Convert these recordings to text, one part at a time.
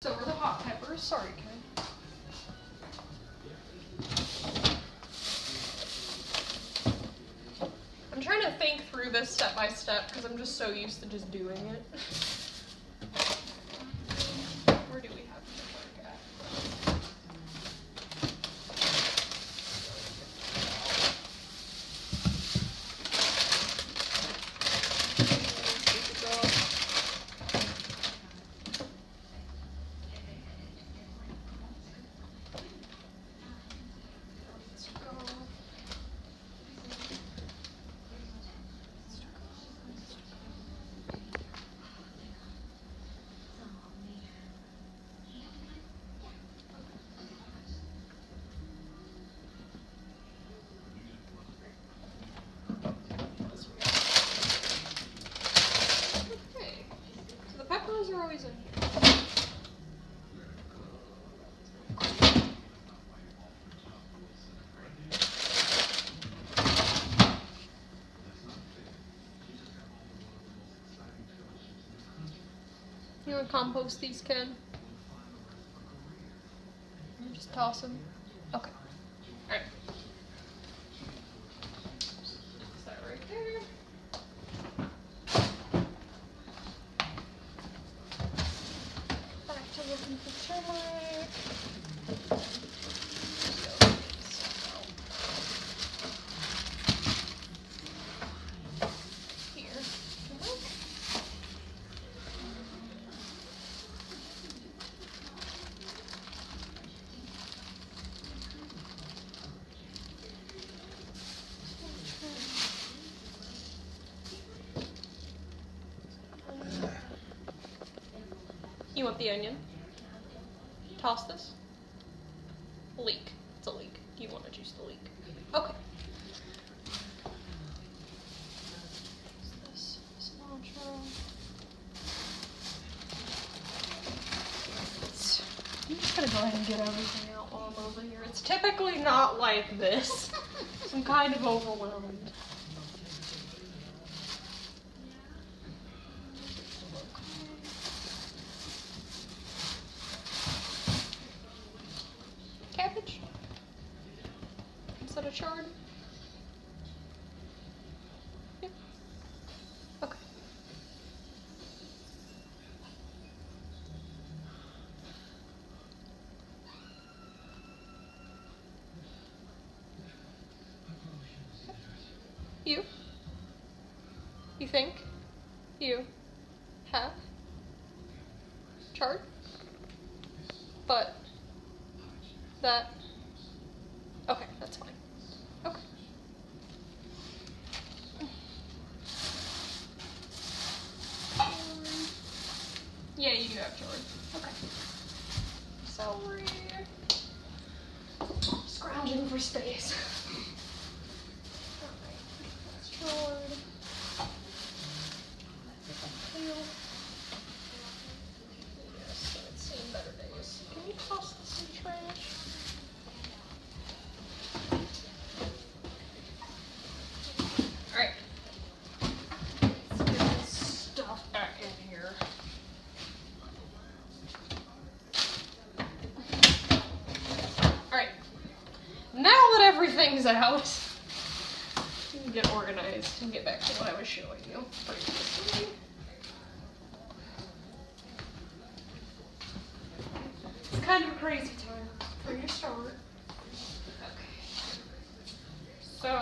So are the hot peppers. Sorry, Ken. I'm trying to think through this step by step because I'm just so used to just doing it. Where do we have turmeric at? Are always in here. You want to compost these, Ken? Just toss them. Okay. Alright. Put that right there. Back to looking for turmeric. Here. Turmeric. You want the onion? Toss this. Leek. It's a leek. You want to juice the leek. Okay. This cilantro. I'm just gonna go ahead and get everything out while I'm over here. It's typically not like this. I'm kind of overwhelmed. Cabbage? Instead of chard? Yep. Okay. You? You think you have chard? But that, okay, that's fine. Okay. Yeah, you do have chard. Okay. Celery. Scrounging for space. Okay. That's chard. Kale. Yes, I've seen better days. Can you toss this in the trash? Alright. Let's get this stuff back in here. Alright. Now that everything's out, you can get organized and get back to what I was showing you previously. It's kind of a crazy time for you to start. Okay. So,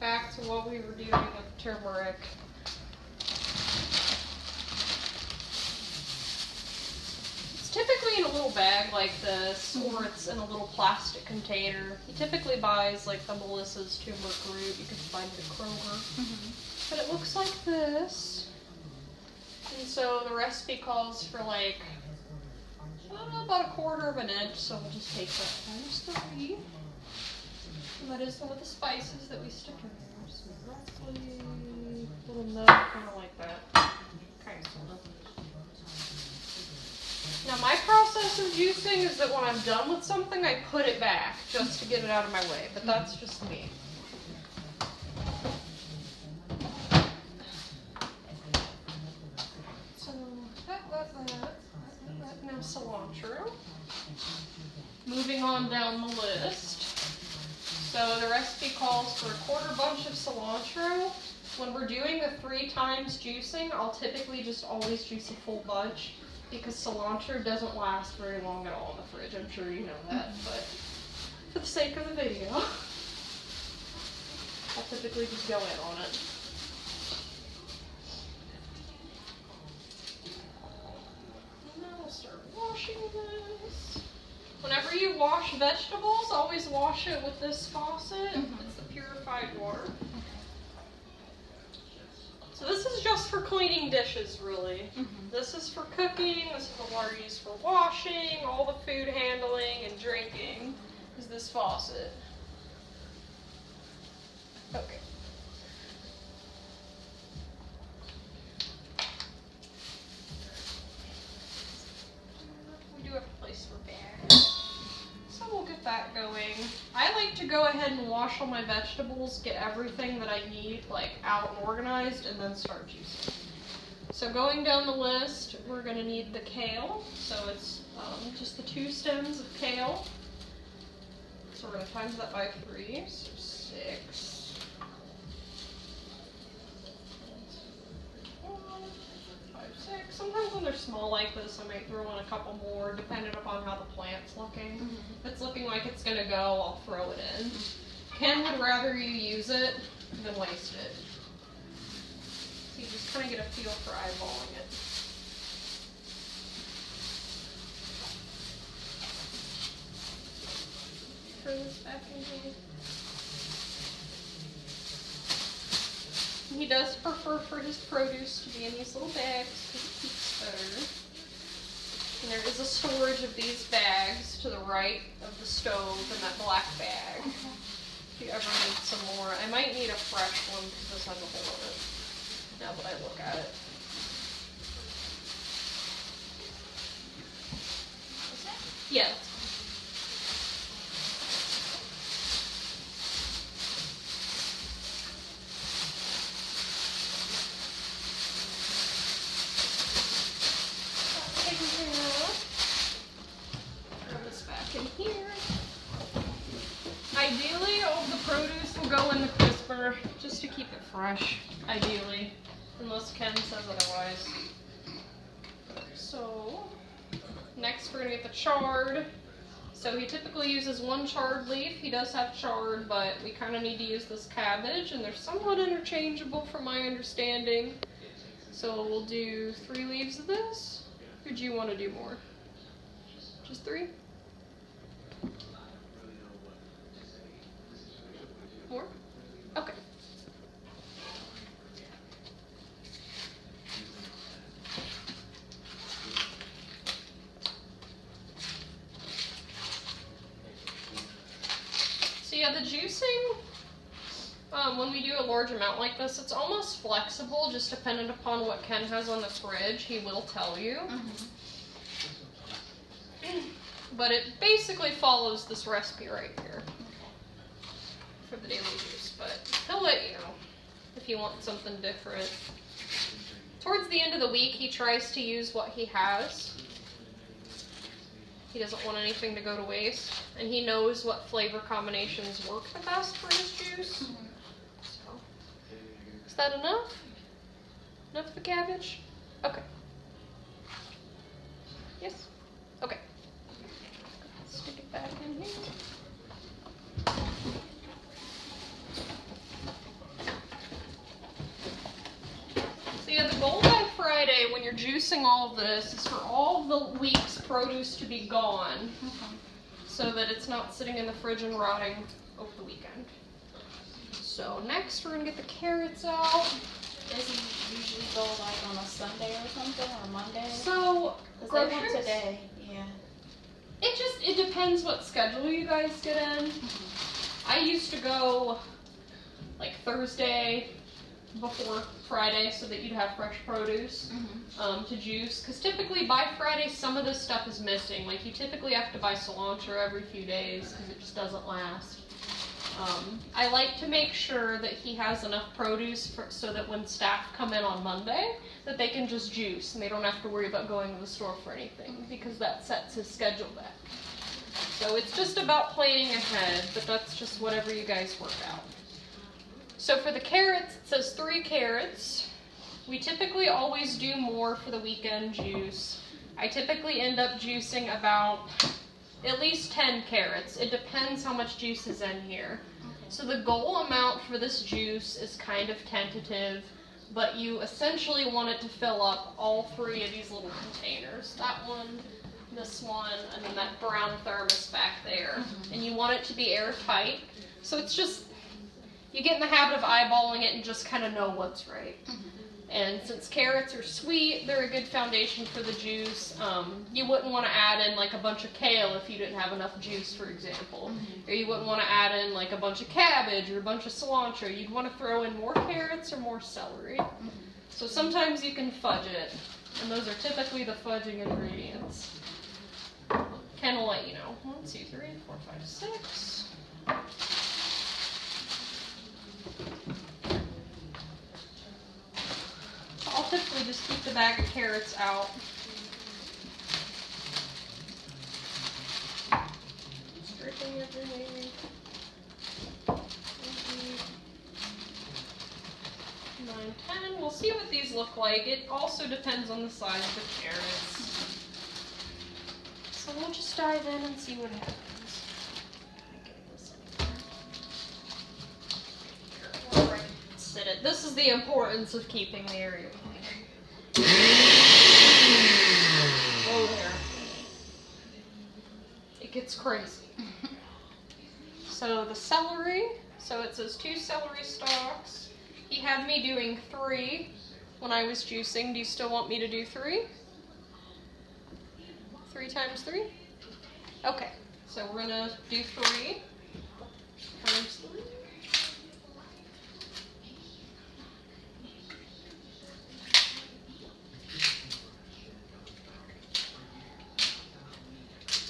back to what we were doing with turmeric. It's typically in a little bag like this, or it's in a little plastic container. He typically buys like the Melissa's turmeric root. You can find it at Kroger. But it looks like this. And so the recipe calls for like about 1/4 of an inch, so we'll just take that times 3. And that is one of the spices that we stick in there. So roughly a little nub, kind of like that. Kind of, sort of. Now my process of juicing is that when I'm done with something, I put it back just to get it out of my way, but that's just me. So that. Now of cilantro. Moving on down the list. So the recipe calls for a quarter bunch of cilantro. When we're doing the 3 times juicing, I'll typically just always juice a full bunch because cilantro doesn't last very long at all in the fridge. I'm sure you know that, but for the sake of the video, I'll typically just go in on it. And now we'll start washing this. Whenever you wash vegetables, always wash it with this faucet. It's the purified water. So this is just for cleaning dishes, really. This is for cooking. This is the water used for washing, all the food handling and drinking is this faucet. Okay. We do have a place for bags. So we'll get that going. I like to go ahead and wash all my vegetables, get everything that I need like out and organized, and then start juicing. So going down the list, we're going to need the kale. So it's just the 2 stems of kale. So we're going to times that by 3, so 6. 5, 6. Sometimes when they're small like this, I might throw in a couple more, depending upon how the plant's looking. If it's looking like it's going to go, I'll throw it in. Ken would rather you use it than waste it. So you just kind of get a feel for eyeballing it. Throw this back in here. He does prefer for his produce to be in these little bags because it keeps better. And there is a storage of these bags to the right of the stove in that black bag. If you ever need some more. I might need a fresh one because this has a hole in it. Now that I look at it. Yeah. Throw this back in here. Ideally, all of the produce will go in the crisper just to keep it fresh. Ideally, unless Ken says otherwise. So, next we're going to get the chard. So he typically uses 1 chard leaf. He does have chard, but we kind of need to use this cabbage, and they're somewhat interchangeable from my understanding. So we'll do 3 leaves of this. Or do you want to do more? Just 3? More? Okay. So yeah, the juicing, when we do a large amount like this, it's almost flexible, just dependent upon what Ken has on the fridge. He will tell you. But it basically follows this recipe right here for the daily juice. But he'll let you know if you want something different. Towards the end of the week, he tries to use what he has. He doesn't want anything to go to waste. And he knows what flavor combinations work the best for his juice. So, is that enough? Enough of the cabbage? Okay. Yes? Okay. Stick it back in here. So yeah, the goal by Friday when you're juicing all of this is for all the week's produce to be gone so that it's not sitting in the fridge and rotting over the weekend. So next we're going to get the carrots out. Does he usually go like on a Sunday or something, or Monday? So, Because they went today, yeah. It depends what schedule you guys get in. I used to go like Thursday before Friday so that you'd have fresh produce to juice. Because typically by Friday some of this stuff is missing. Like you typically have to buy cilantro every few days because it just doesn't last. I like to make sure that he has enough produce so that when staff come in on Monday, that they can just juice and they don't have to worry about going to the store for anything, because that sets his schedule back. So it's just about planning ahead, but that's just whatever you guys work out. So for the carrots, it says 3 carrots. We typically always do more for the weekend juice. I typically end up juicing about at least 10 carrots. It depends how much juice is in here. So the goal amount for this juice is kind of tentative, but you essentially want it to fill up all 3 of these little containers. That one, this one, and then that brown thermos back there. And you want it to be airtight. So it's just, you get in the habit of eyeballing it and just kind of know what's right. And since carrots are sweet, they're a good foundation for the juice. You wouldn't want to add in like a bunch of kale if you didn't have enough juice, for example. Or you wouldn't want to add in like a bunch of cabbage or a bunch of cilantro. You'd want to throw in more carrots or more celery. So sometimes you can fudge it, and those are typically the fudging ingredients. Ken will let you know. 1, 2, 3, 4, 5, 6. I'll typically just keep the bag of carrots out. Stripping everything. 9, 10. We'll see what these look like. It also depends on the size of the carrots. So we'll just dive in and see what happens. This is the importance of keeping the area clean. Oh, there. It gets crazy. So the celery, so it says 2 celery stalks. He had me doing 3 when I was juicing. Do you still want me to do 3? 3 times 3? Okay, so we're gonna do 3 times 3.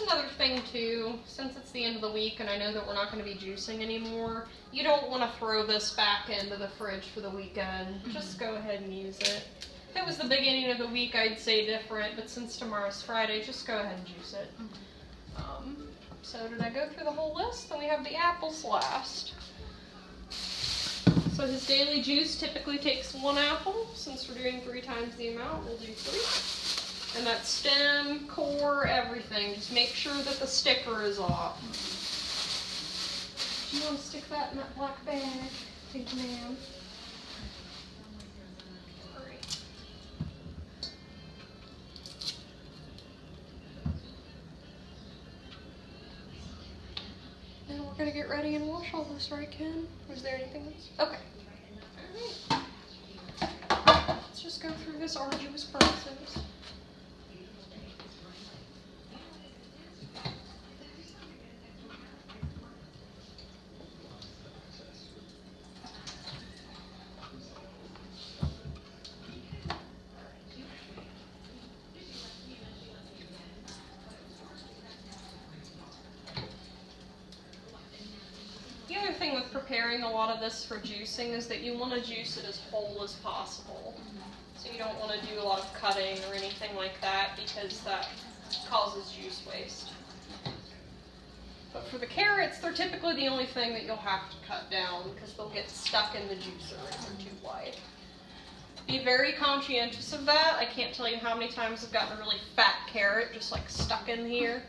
Another thing too, since it's the end of the week and I know that we're not going to be juicing anymore, you don't want to throw this back into the fridge for the weekend. Just go ahead and use it. If it was the beginning of the week, I'd say different, but since tomorrow's Friday, just go ahead and juice it. So did I go through the whole list? Then we have the apples last. So his daily juice typically takes 1 apple. Since we're doing 3 times the amount, we'll do 3. And that stem, core, everything. Just make sure that the sticker is off. Do you want to stick that in that black bag? Thank you, ma'am. Great. And we're going to get ready and wash all this, right, Ken? Was there anything else? Okay. Alright. Let's just go through this arduous process. Preparing a lot of this for juicing is that you want to juice it as whole as possible. So you don't want to do a lot of cutting or anything like that because that causes juice waste. But for the carrots, they're typically the only thing that you'll have to cut down because they'll get stuck in the juicer if they're too wide. Be very conscientious of that. I can't tell you how many times I've gotten a really fat carrot just like stuck in here.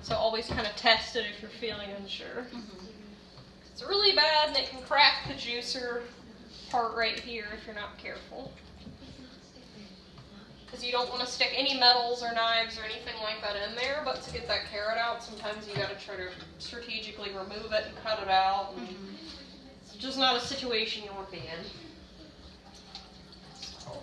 So always kind of test it if you're feeling unsure. It's really bad and it can crack the juicer part right here if you're not careful. Because you don't want to stick any metals or knives or anything like that in there, but to get that carrot out, sometimes you got to try to strategically remove it and cut it out. And it's just not a situation you want to be in. So.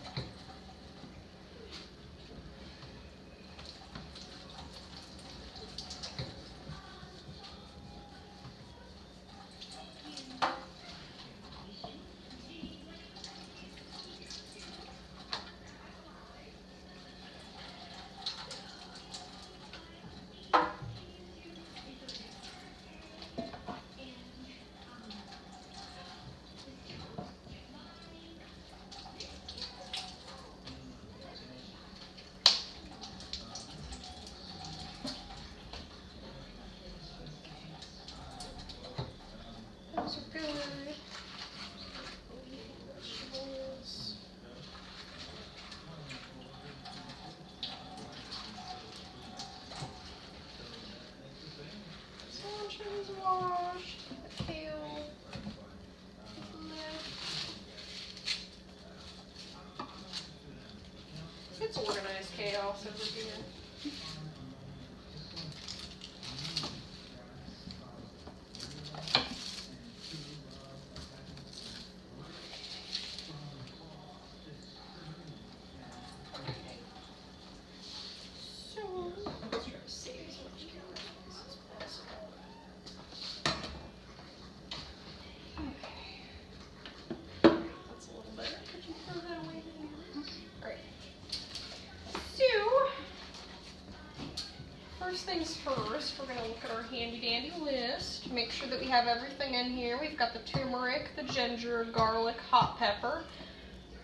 things first. We're going to look at our handy dandy list. Make sure that we have everything in here. We've got the turmeric, the ginger, garlic, hot pepper,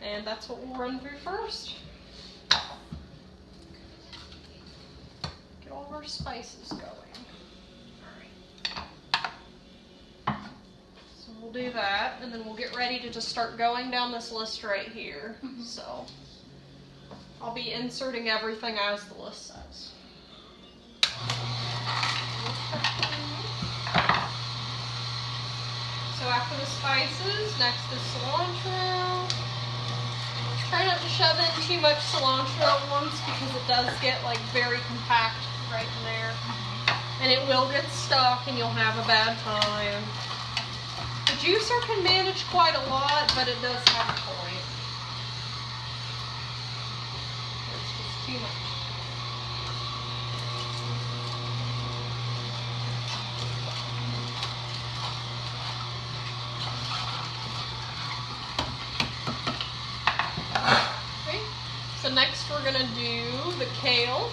and that's what we'll run through first. Get all of our spices going. So we'll do that, and then we'll get ready to just start going down this list right here. So I'll be inserting everything as the list says. So after the spices, next is cilantro. Try not to shove in too much cilantro at once because it does get like very compact right in there. And it will get stuck and you'll have a bad time. The juicer can manage quite a lot, but it does have a point. It's just too much. Okay, so next we're going to do the kale.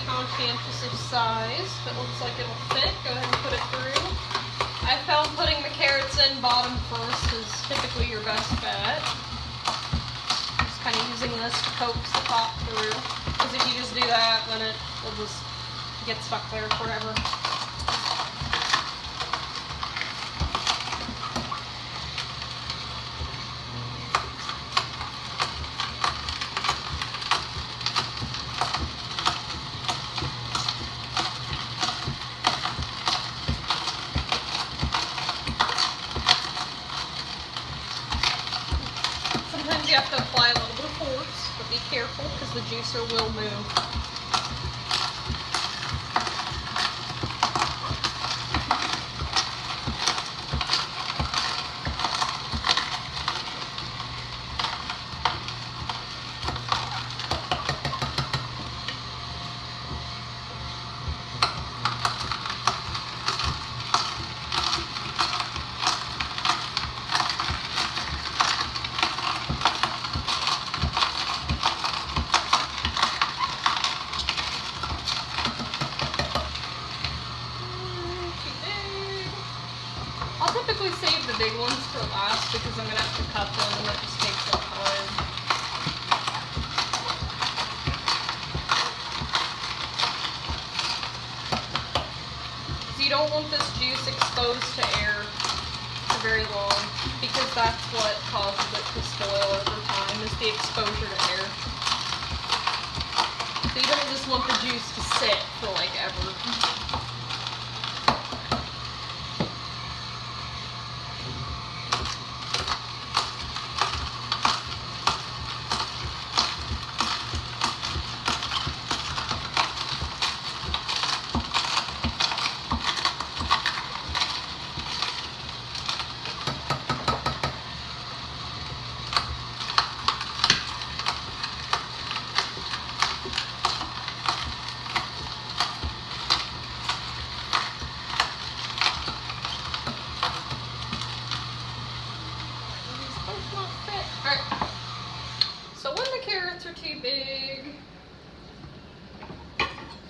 Conscientious of size. If it looks like it'll fit, go ahead and put it through. I found putting the carrots in bottom first is typically your best bet. Just kind of using this to coax the top through. Because if you just do that, then it will just get stuck there forever. You have to apply a little bit of force, but be careful because the juicer will move. Save the big ones for last because I'm going to have to cut them and that just takes some time. So you don't want this juice exposed to air for very long because that's what causes it to spoil over time is the exposure to air. So you don't just want the juice to sit for like ever. Are too big.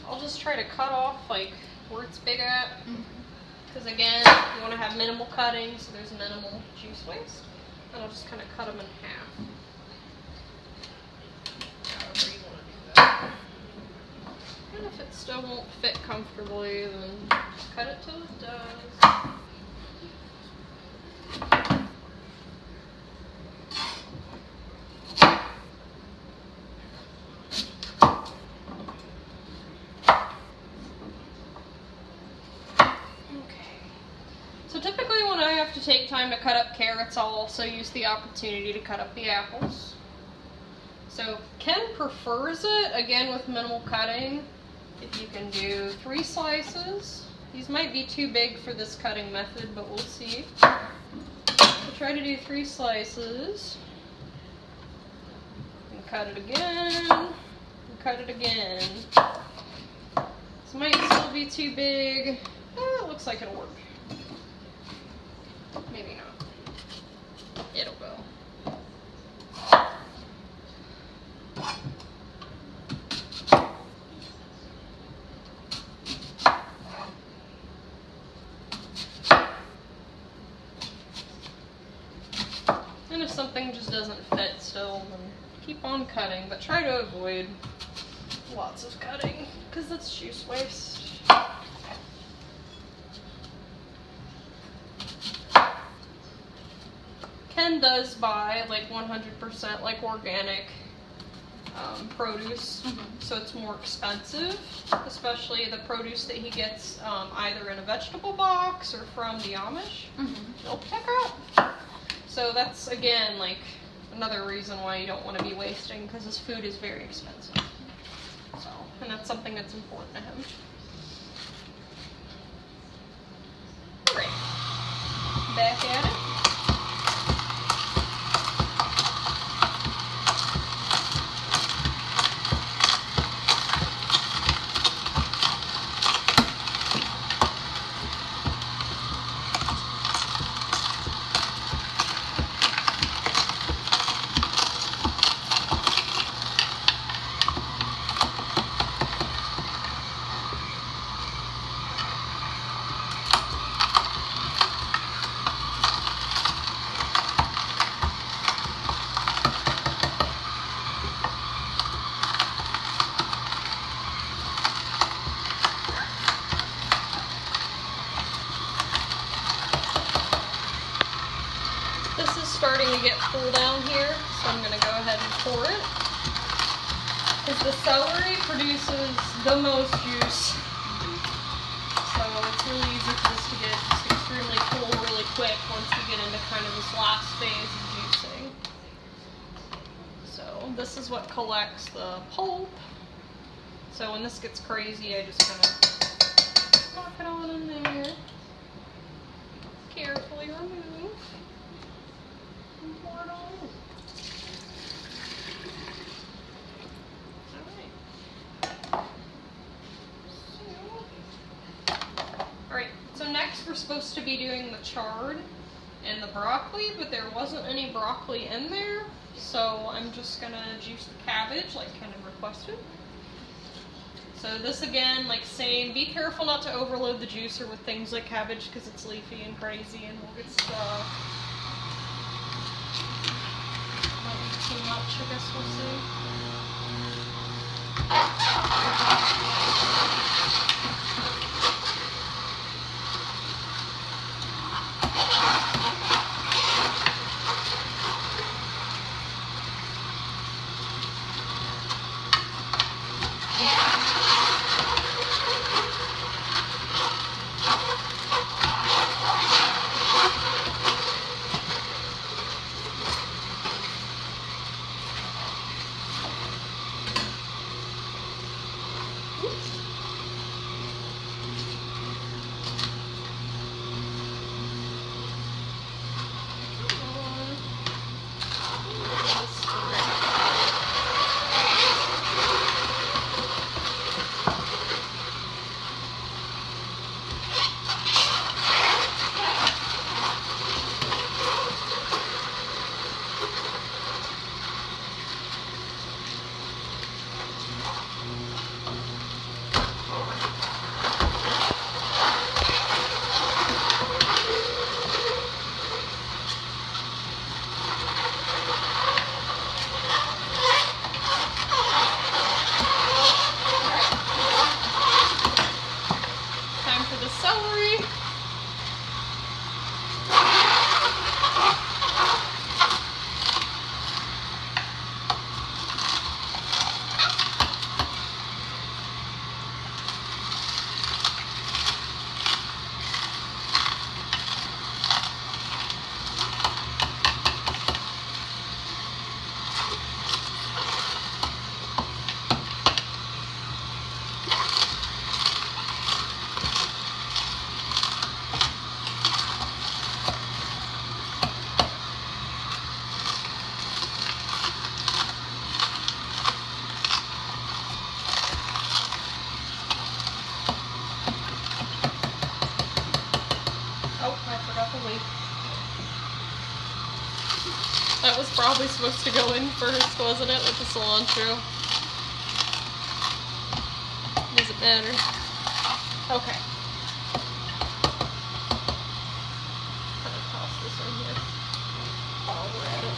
I'll just try to cut off like where it's big at because again you want to have minimal cutting so there's minimal juice waste, and I'll just kind of cut them in half. However you want to do that. And if it still won't fit comfortably, then just cut it till it does. So typically when I have to take time to cut up carrots, I'll also use the opportunity to cut up the apples. So Ken prefers it, again with minimal cutting, if you can do 3 slices. These might be too big for this cutting method, but we'll see. So try to do 3 slices. And cut it again. And cut it again. This might still be too big. It looks like it'll work. Maybe not. It'll go. And if something just doesn't fit still, then keep on cutting, but try to avoid lots of cutting, because that's juice waste. Ken does buy like 100% like organic produce, so it's more expensive, especially the produce that he gets either in a vegetable box or from the Amish. They'll pick out. So that's, again, like another reason why you don't want to be wasting, because his food is very expensive. So, and that's something that's important to him. Great. Back at it. This is starting to get full down here, so I'm going to go ahead and pour it. Because the celery produces the most juice. So it's really easy for this to get just extremely full really quick once you get into kind of this last phase of juicing. So this is what collects the pulp. So when this gets crazy, I just kind of knock it on in there. Carefully remove. And pour it on. Alright, so next we're supposed to be doing the chard and the broccoli, but there wasn't any broccoli in there, so I'm just gonna juice the cabbage like Ken had requested. So this again, like same, be careful not to overload the juicer with things like cabbage because it's leafy and crazy and we'll get stuck. Might be too much, I guess we'll see. That was probably supposed to go in first, wasn't it, with the cilantro? Does it matter? Okay. I'm gonna toss this in here while we're at it.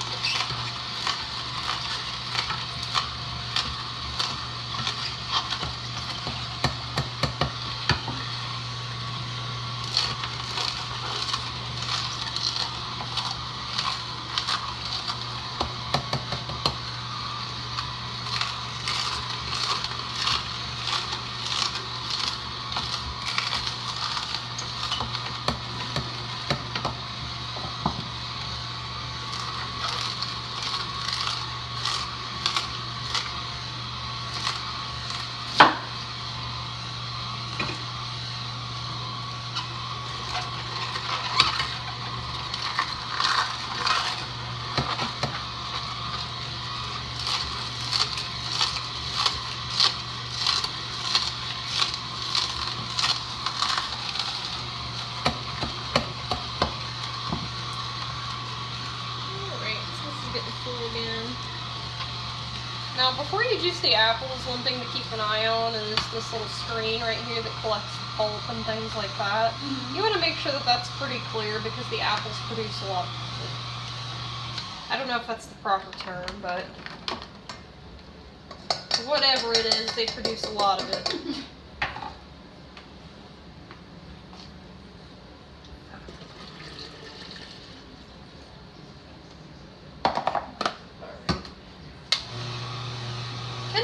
Now, before you juice the apples, one thing to keep an eye on is this little screen right here that collects the pulp and things like that. Mm-hmm. You want to make sure that that's pretty clear because the apples produce a lot of it. I don't know if that's the proper term, but whatever it is, they produce a lot of it.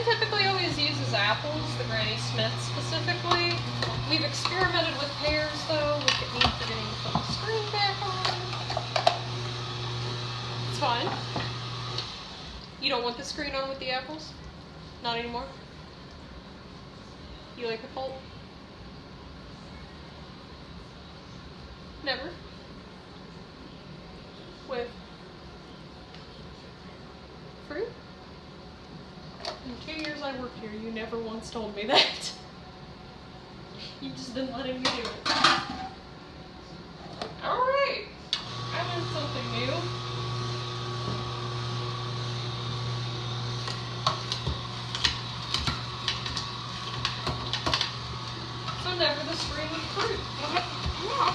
Typically always uses apples, the Granny Smith specifically. We've experimented with pears though. Look at me forgetting to put the screen back on. It's fine. You don't want the screen on with the apples? Not anymore? You like the pulp? Never? With fruit? In 2 years I worked here, you never once told me that. You've just been letting me do it. Alright. I learned something new. So never the screen with fruit. Yeah.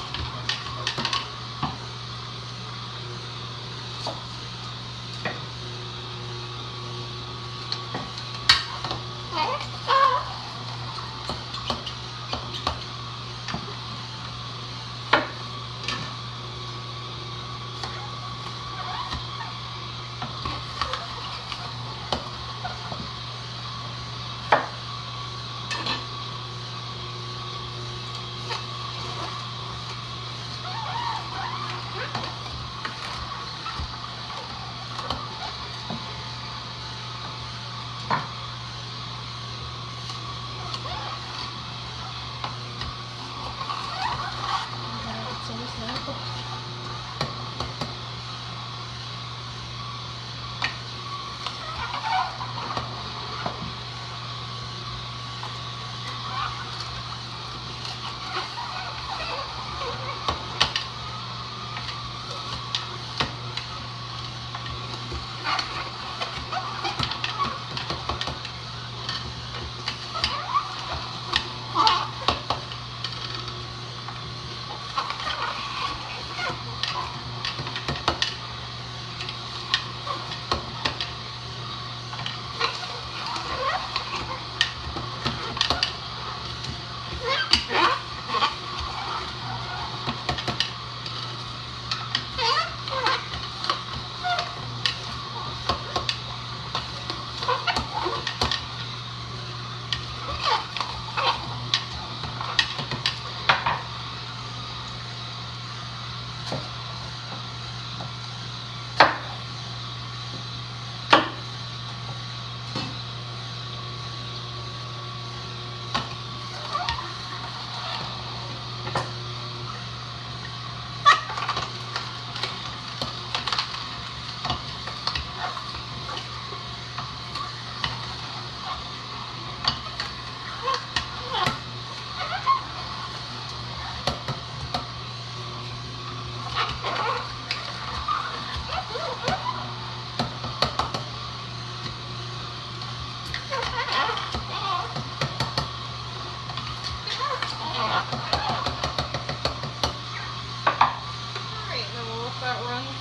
Alright, then we'll let that run through.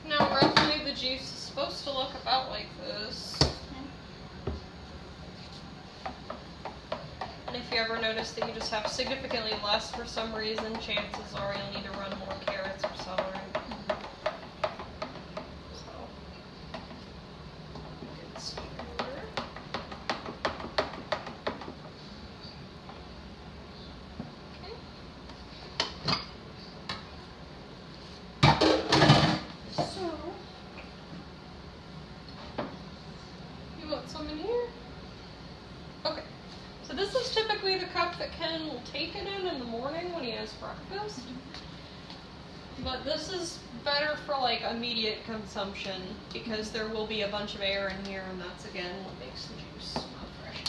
Now, roughly, the juice is supposed to look about like this. And if you ever notice that you just have significantly less for some reason, chances are you'll need to run more carrots or celery. So, good stir. So, you want some in here? Okay. So this is typically the cup that Ken will take it in the morning when he has breakfast. But this is better for like immediate consumption because there will be a bunch of air in here, and that's again what makes the juice not fresh.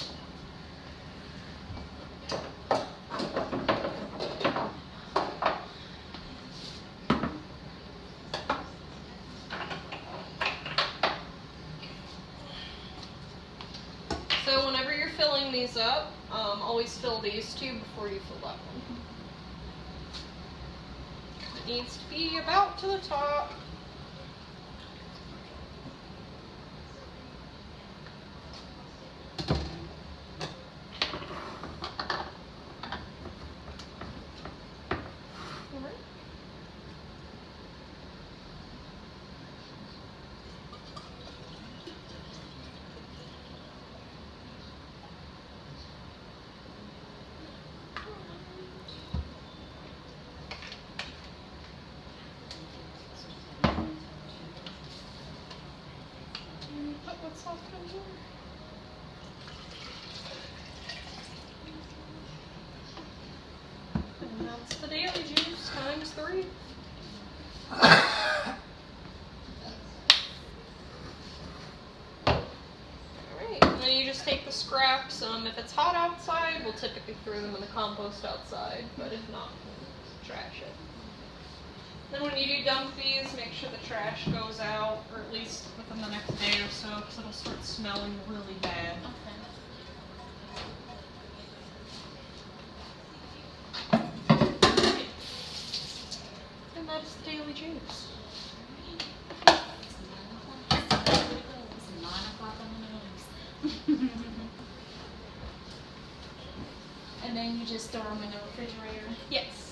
So whenever you're filling these up, always fill these two before you fill that one. It needs to be about to the top. Alright. Put what's left in here. And that's the daily juice times 3. Alright, and then you just take the scraps. If it's hot outside, we'll typically throw them in the compost outside, but if not, we'll trash it. Then when you do dump these, make sure the trash goes out, or at least within the next day or so, because it'll start smelling really bad. And that's the daily juice. It's 9 o'clock on the nose. And then you just throw them in the refrigerator. Yes.